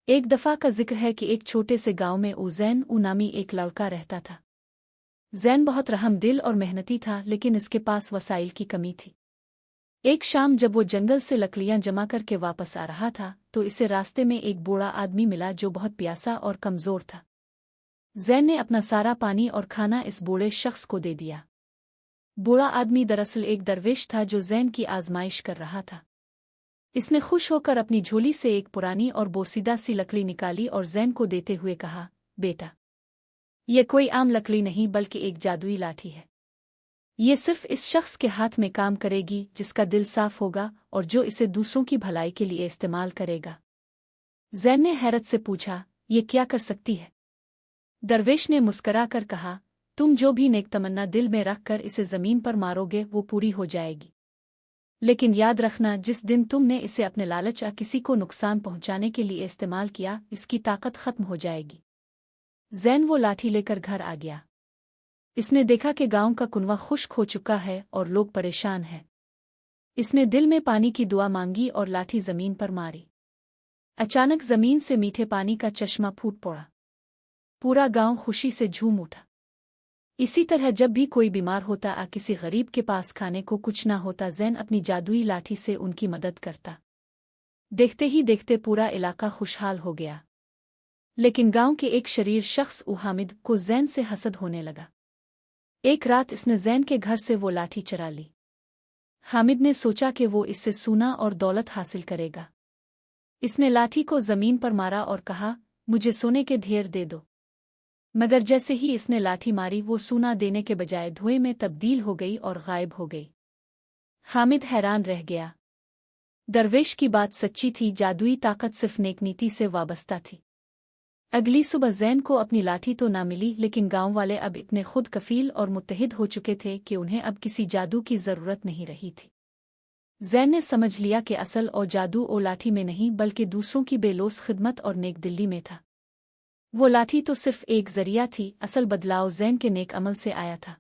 एक दफ़ा का जिक्र है कि एक छोटे से गांव में उज़ैन नामी एक लड़का रहता था। ज़ैन बहुत रहमदिल और मेहनती था, लेकिन इसके पास वसाइल की कमी थी। एक शाम जब वो जंगल से लकड़ियां जमा करके वापस आ रहा था तो इसे रास्ते में एक बूढ़ा आदमी मिला जो बहुत प्यासा और कमज़ोर था। ज़ैन ने अपना सारा पानी और खाना इस बूढ़े शख्स को दे दिया। बूढ़ा आदमी दरअसल एक दरवेश था जो ज़ैन की आजमाइश कर रहा था। इसने खुश होकर अपनी झोली से एक पुरानी और बोसीदा सी लकड़ी निकाली और ज़ैन को देते हुए कहा, बेटा, यह कोई आम लकड़ी नहीं बल्कि एक जादुई लाठी है। ये सिर्फ इस शख्स के हाथ में काम करेगी जिसका दिल साफ होगा और जो इसे दूसरों की भलाई के लिए इस्तेमाल करेगा। ज़ैन ने हैरत से पूछा, ये क्या कर सकती है? दरवेश ने मुस्करा कर कहा, तुम जो भी नेक तमन्ना दिल में रख कर इसे ज़मीन पर मारोगे वो पूरी हो जाएगी। लेकिन याद रखना, जिस दिन तुमने इसे अपने लालच या किसी को नुकसान पहुंचाने के लिए इस्तेमाल किया, इसकी ताकत खत्म हो जाएगी। ज़ैन वो लाठी लेकर घर आ गया। इसने देखा कि गांव का कुनवा खुश्क हो चुका है और लोग परेशान हैं। इसने दिल में पानी की दुआ मांगी और लाठी जमीन पर मारी। अचानक जमीन से मीठे पानी का चश्मा फूट पड़ा। पूरा गांव खुशी से झूम उठा। इसी तरह जब भी कोई बीमार होता या किसी गरीब के पास खाने को कुछ ना होता, ज़ैन अपनी जादुई लाठी से उनकी मदद करता। देखते ही देखते पूरा इलाका खुशहाल हो गया। लेकिन गांव के एक शरीर शख्स हामिद को ज़ैन से हसद होने लगा। एक रात इसने ज़ैन के घर से वो लाठी चुरा ली। हामिद ने सोचा कि वो इससे सोना और दौलत हासिल करेगा। इसने लाठी को ज़मीन पर मारा और कहा, मुझे सोने के ढेर दे दो। मगर जैसे ही इसने लाठी मारी वो सोना देने के बजाय धुएं में तब्दील हो गई और गायब हो गई। हामिद हैरान रह गया। दरवेश की बात सच्ची थी, जादुई ताकत सिर्फ नेकनीति से वाबस्ता थी। अगली सुबह ज़ैन को अपनी लाठी तो ना मिली, लेकिन गांव वाले अब इतने खुद कफील और मुत्तहिद हो चुके थे कि उन्हें अब किसी जादू की ज़रूरत नहीं रही थी। ज़ैन ने समझ लिया कि असल और जादू ओ लाठी में नहीं बल्कि दूसरों की बेलोस खिदमत और नेक दिल्ली में था। वो लाठी तो सिर्फ एक ज़रिया थी, असल बदलाव ज़ैन के नेक अमल से आया था।